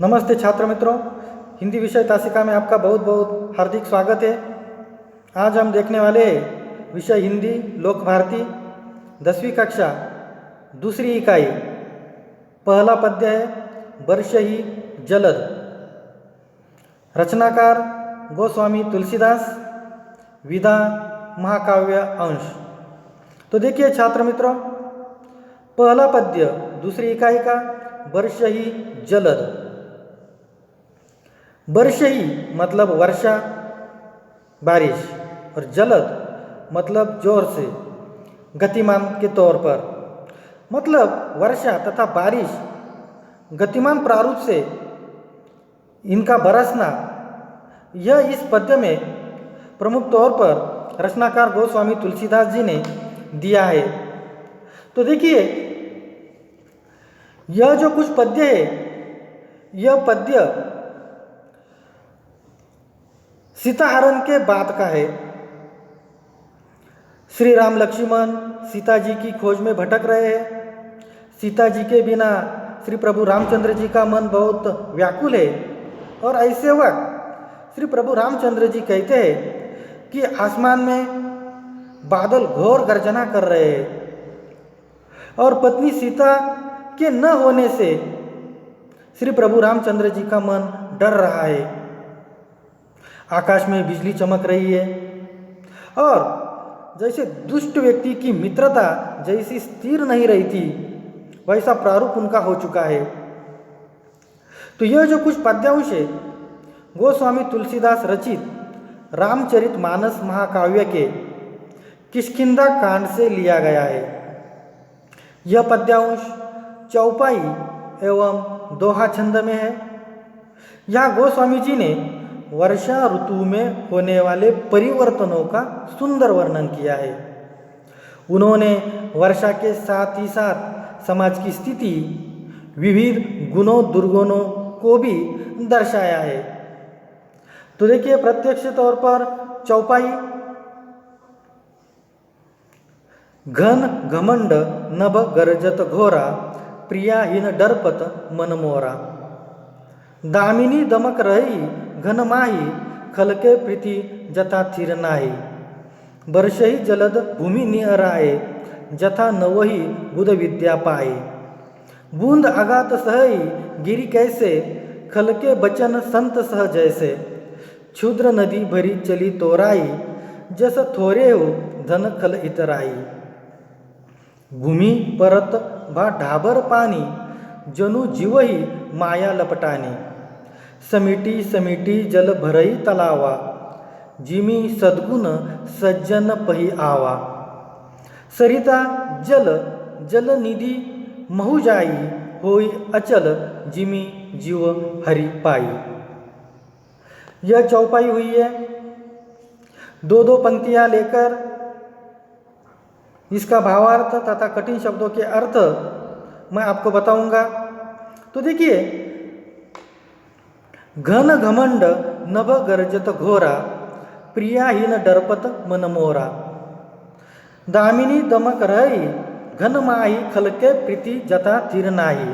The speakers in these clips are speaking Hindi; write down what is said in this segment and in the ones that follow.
नमस्ते छात्र मित्रों, हिंदी विषय तासिका में आपका बहुत बहुत हार्दिक स्वागत है। आज हम देखने वाले विषय हिंदी लोक भारती 10वीं कक्षा दूसरी इकाई। पहला पद्य है वर्ष ही जलद। रचनाकार गोस्वामी तुलसीदास, विधा महाकाव्य अंश। तो देखिए छात्र मित्रों, पहला पद्य दूसरी इकाई का वर्ष ही जलद। वर्ष ही मतलब वर्षा, बारिश, और जलद मतलब जोर से, गतिमान के तौर पर। मतलब वर्षा तथा बारिश गतिमान प्रारूप से इनका बरसना, यह इस पद्य में प्रमुख तौर पर रचनाकार गोस्वामी तुलसीदास जी ने दिया है। तो देखिए, यह जो कुछ पद्य है, यह पद्य सीताहरण के बाद का है। श्री राम लक्ष्मण सीता जी की खोज में भटक रहे हैं। सीता जी के बिना श्री प्रभु रामचंद्र जी का मन बहुत व्याकुल है, और ऐसे वक्त श्री प्रभु रामचंद्र जी कहते हैं कि आसमान में बादल घोर गर्जना कर रहे हैं, और पत्नी सीता के न होने से श्री प्रभु रामचंद्र जी का मन डर रहा है। आकाश में बिजली चमक रही है, और जैसे दुष्ट व्यक्ति की मित्रता जैसी स्थिर नहीं रही थी, वैसा प्रारूप उनका हो चुका है। तो यह जो कुछ पद्यांश है, गोस्वामी तुलसीदास रचित रामचरितमानस महाकाव्य के किष्किंधा कांड से लिया गया है। यह पद्यांश चौपाई एवं दोहा छंद में है। यहाँ गोस्वामी जी ने वर्षा ऋतु में होने वाले परिवर्तनों का सुंदर वर्णन किया है। उन्होंने वर्षा के साथ ही साथ समाज की स्थिति, विविध गुणों दुर्गुणों को भी दर्शाया है। तो देखिए, प्रत्यक्ष तौर पर चौपाई, घन घमंड नभ गरजत घोरा, प्रियाहीन डरपत मन मोरा। दामिनी दमक रही घन माही, खलके प्रीति जथा थिर नाही। वर्ष ही जलद भूमि निहराए, जथा नवही बुध विद्या पाए। बूंद अगात सहई गिरी कैसे, खलके बचन संत सह जैसे। क्षुद्र नदी भरी चली तोराई, जस थोरे हो धन खल इतराई। भूमि परत भा ढाबर पानी, जनु जीवही माया लपटानी। समिटी समिटी जल भरई तलावा, जिमी सद्गुण सज्जन पही आवा। सरिता जल जल निधि महु जाई, होई अचल जिमी जीव हरि पाई। यह चौपाई हुई है। दो दो पंक्तियां लेकर इसका भावार्थ तथा कठिन शब्दों के अर्थ मैं आपको बताऊंगा। तो देखिए, घन घमंड नभ गर्जत घोरा, प्रियाहीन डरपत मन मोरा। दामिनी दमक रही घन माही, खलके प्रीति जथा थिर नाही।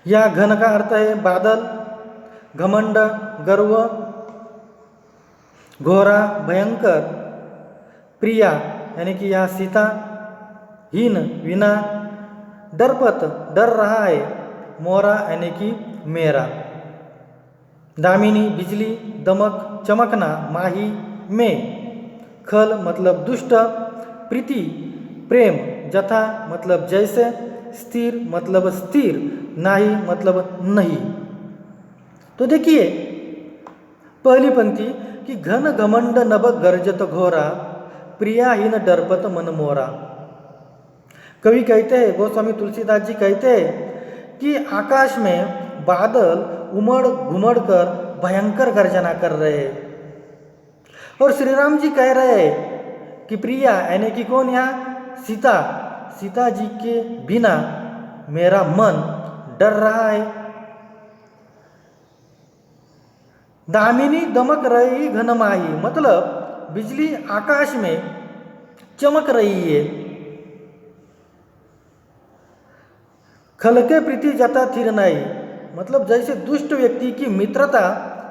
यह घन का अर्थ है बादल, घमंड गर्व, घोरा भयंकर, प्रिया यानी कि यह सीता, हीन विना, डरपत डर रहा है, मोरा यानी कि मेरा। दामिनी बिजली, दमक चमकना, माही में, खल मतलब दुष्ट, प्रीति प्रेम, जथा मतलब जैसे, स्थिर मतलब स्थिर, नाही मतलब नहीं। तो देखिए, पहली पंक्ति कि घन घमंड नभ गर्जत घोरा, प्रियाहीन डरपत मन मोरा। कवि कहते हैं, गोस्वामी तुलसीदास जी कहते हैं कि आकाश में बादल उमड़ घुमड़ कर भयंकर गर्जना कर रहे हैं, और श्री राम जी कह रहे हैं कि प्रिया यानी कि कौन, यहाँ सीता, सीता जी के बिना मेरा मन डर रहा है। दामिनी दमक रही घन माही, मतलब बिजली आकाश में चमक रही है। खल के प्रीति जता थिर नहीं, मतलब जैसे दुष्ट व्यक्ति की मित्रता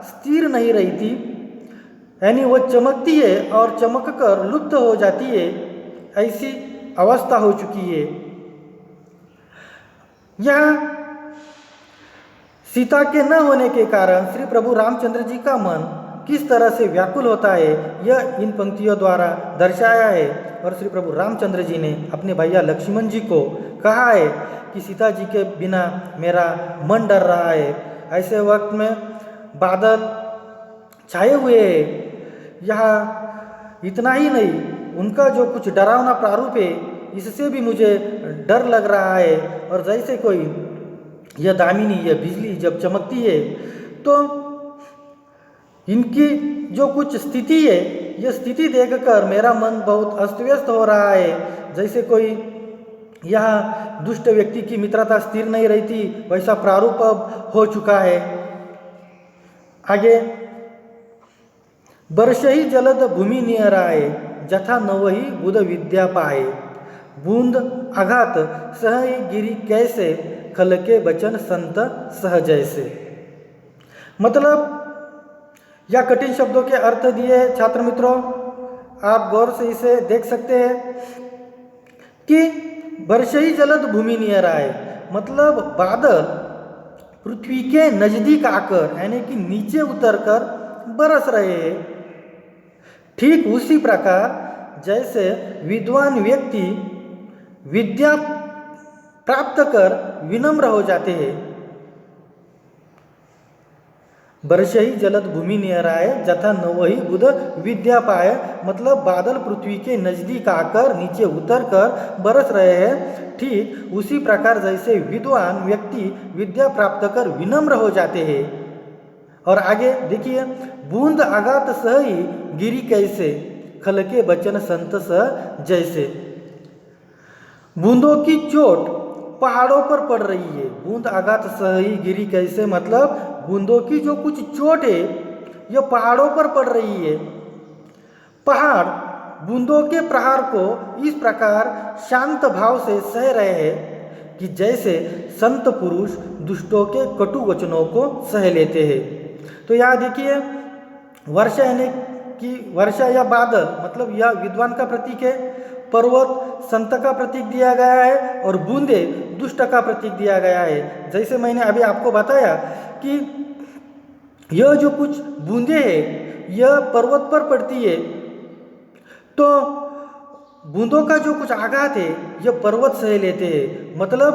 स्थिर नहीं रही थी, यानी वो चमकती है और चमक कर लुप्त हो जाती है, ऐसी अवस्था हो चुकी है। यहाँ सीता के न होने के कारण श्री प्रभु रामचंद्र जी का मन किस तरह से व्याकुल होता है, यह इन पंक्तियों द्वारा दर्शाया है। और श्री प्रभु रामचंद्र जी ने अपने भैया लक्ष्मण जी को कहा है कि सीता जी के बिना मेरा मन डर रहा है। ऐसे वक्त में बादल छाए हुए हैं। यहाँ इतना ही नहीं, उनका जो कुछ डरावना प्रारूप है, इससे भी मुझे डर लग रहा है। और जैसे कोई यह दामिनी, यह बिजली जब चमकती है तो इनकी जो कुछ स्थिति है, यह स्थिति देखकर मेरा मन बहुत अस्त व्यस्त हो रहा है। जैसे कोई यहाँ दुष्ट व्यक्ति की मित्रता स्थिर नहीं रहती, वैसा प्रारूप अब हो चुका है। आगे, वर्ष ही जलद भूमि नियराए, जथा नवही बुध विद्या पाए, बूंद आघात सह गिरी कैसे, खल के बचन संत सह जैसे। मतलब या कठिन शब्दों के अर्थ दिए छात्र मित्रों, आप गौर से इसे देख सकते हैं कि वर्ष ही जलद भूमि नियर आए, मतलब बादल पृथ्वी के नजदीक आकर यानी कि नीचे उतरकर बरस रहे हैं। ठीक उसी प्रकार जैसे विद्वान व्यक्ति विद्या प्राप्त कर विनम्र हो जाते हैं। वर्ष ही जलद भूमि नियराए, जथा नवही बुध विद्या पाए, मतलब बादल पृथ्वी के नजदीक आकर नीचे उतरकर बरस रहे हैं। ठीक उसी प्रकार जैसे विद्वान व्यक्ति विद्या प्राप्त कर विनम्र हो जाते हैं। और आगे देखिए, बूंद आघात सही गिरी कैसे, खल के बचन संत सह जैसे। बूंदों की चोट पहाड़ों पर पड़ रही है। बूंद आघात सही गिरी कैसे, मतलब बूंदों की जो कुछ चोट है यह पहाड़ों पर पड़ रही है। पहाड़ बूंदों के प्रहार को इस प्रकार शांत भाव से सह रहे हैं कि जैसे संत पुरुष दुष्टों के कटु वचनों को सह लेते हैं। तो यहाँ देखिए, वर्षा यानी कि वर्षा या बादल मतलब यह विद्वान का प्रतीक है, पर्वत संत का प्रतीक दिया गया है और बूंदे दुष्ट का प्रतीक दिया गया है। जैसे मैंने अभी आपको बताया कि यह जो कुछ बूंदे हैं यह पर्वत पर पड़ती है, तो बूंदों का जो कुछ आघात है यह पर्वत सह लेते हैं। मतलब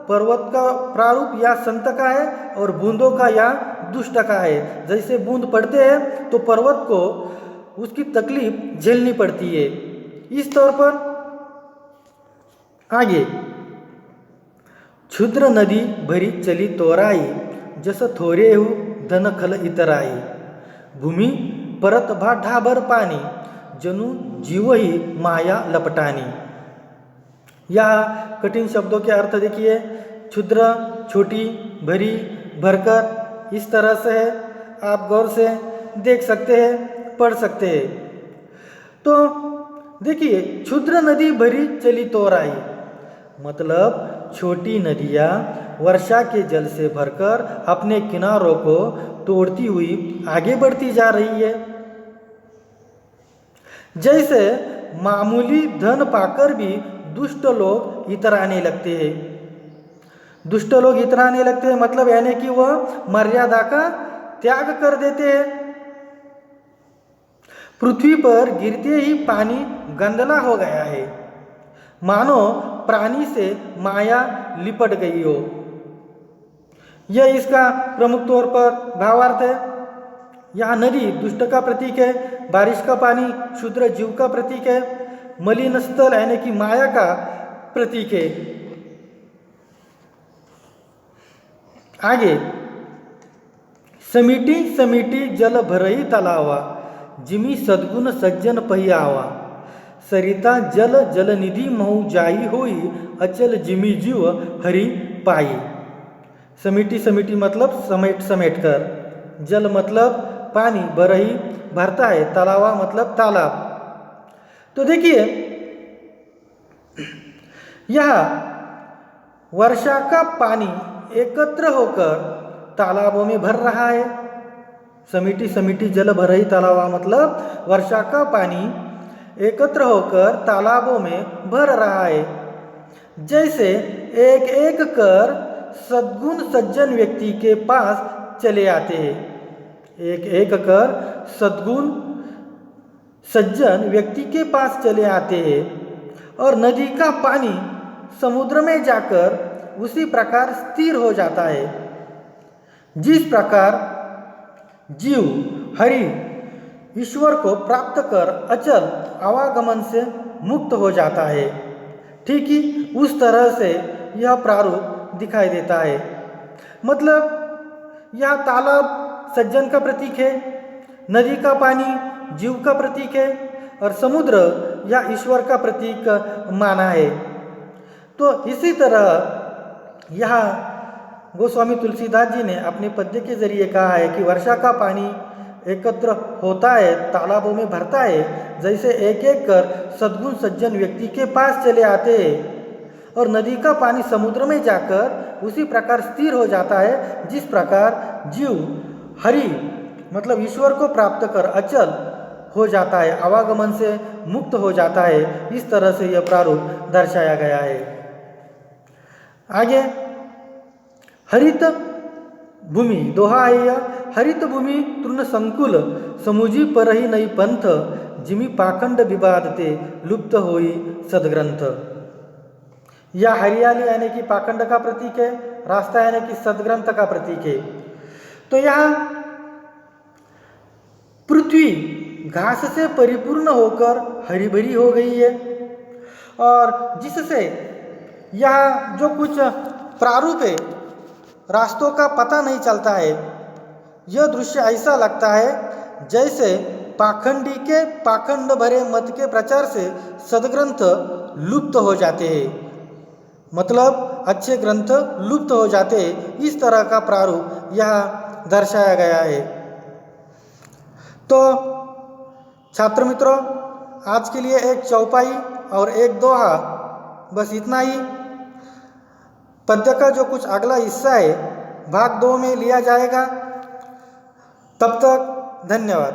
पर्वत का प्रारूप या संत का है और बूंदों का या दुष्ट का है। जैसे बूंद पड़ते हैं तो पर्वत को उसकी तकलीफ झेलनी पड़ती है। इस तौर पर आगे, क्षुद्र नदी भरी चली तोराई, जस थोरे हु धन खल इतराई, भूमि परत भा ढाबर पानी, जनु जीव ही माया लपटानी। यह कठिन शब्दों के अर्थ देखिए, क्षुद्र छोटी, भरी भरकर, इस तरह से है। आप गौर से देख सकते हैं, पढ़ सकते हैं। तो देखिए, क्षुद्र नदी भरी चली तोराई, मतलब छोटी नदियाँ वर्षा के जल से भरकर अपने किनारों को तोड़ती हुई आगे बढ़ती जा रही है। जैसे मामूली धन पाकर भी दुष्ट लोग इतराने लगते हैं। दुष्ट लोग इतराने लगते हैं मतलब यानी कि वह मर्यादा का त्याग कर देते हैं। पृथ्वी पर गिरते ही पानी गंदला हो गया है, मानो प्राणी से माया लिपट गई हो। यह इसका प्रमुख तौर पर भावार्थ है। यहाँ नदी दुष्ट का प्रतीक है, बारिश का पानी क्षुद्र जीव का प्रतीक है, मलिन स्थल यानी कि माया का प्रतीक है। आगे, समिटी समिटी जल भरही तलावा, जिमी सद्गुण सज्जन पहियावा, सरिता जल जलनिधि महु जाई होई, अचल जिमी जीव हरि पाई। समिटी समिटी मतलब समेट समेट कर, जल मतलब पानी, बरही भरता है, तालावा मतलब तालाब। तो देखिए, यह वर्षा का पानी एकत्र होकर तालाबों में भर रहा है। समिति समिति जल भर रही तालाब मतलब वर्षा का पानी एकत्र होकर तालाबों में भर रहा है। जैसे एक एक कर सद्गुण सज्जन व्यक्ति के पास चले आते हैं। एक एक कर सद्गुण सज्जन व्यक्ति के पास चले आते हैं और नदी का पानी समुद्र में जाकर उसी प्रकार स्थिर हो जाता है। जिस प्रकार जीव हरि ईश्वर को प्राप्त कर अचल आवागमन से मुक्त हो जाता है, ठीक ही उस तरह से यह प्रारूप दिखाई देता है। मतलब यह तालाब सज्जन का प्रतीक है, नदी का पानी जीव का प्रतीक है और समुद्र या ईश्वर का प्रतीक माना है। तो इसी तरह यहाँ गोस्वामी तुलसीदास जी ने अपने पद्य के जरिए कहा है कि वर्षा का पानी एकत्र होता है, तालाबों में भरता है, जैसे एक एक कर सद्गुण सज्जन व्यक्ति के पास चले आते हैं और नदी का पानी समुद्र में जाकर उसी प्रकार स्थिर हो जाता है। जिस प्रकार जीव हरि मतलब ईश्वर को प्राप्त कर अचल हो जाता है, आवागमन से मुक्त हो जाता है, इस तरह से यह प्रारूप दर्शाया गया है। आगे हरित भूमि दोहा है यह। हरित भूमि तृण संकुल समुझी पर ही नई पंथ, जिमी पाखंड विवादते लुप्त होई सदग्रंथ। यह हरियाली यानी कि पाखंड का प्रतीक है, रास्ता यानी कि सदग्रंथ का प्रतीक है। तो यहाँ पृथ्वी घास से परिपूर्ण होकर हरी भरी हो गई है और जिससे यहाँ जो कुछ प्रारूप है रास्तों का पता नहीं चलता है। यह दृश्य ऐसा लगता है जैसे पाखंडी के पाखंड भरे मत के प्रचार से सदग्रंथ लुप्त हो जाते हैं, मतलब अच्छे ग्रंथ लुप्त हो जाते हैं। इस तरह का प्रारूप यहाँ दर्शाया गया है। तो छात्र मित्रों, आज के लिए एक चौपाई और एक दोहा, बस इतना ही। पद्य का जो कुछ अगला हिस्सा है भाग 2 में लिया जाएगा। तब तक धन्यवाद।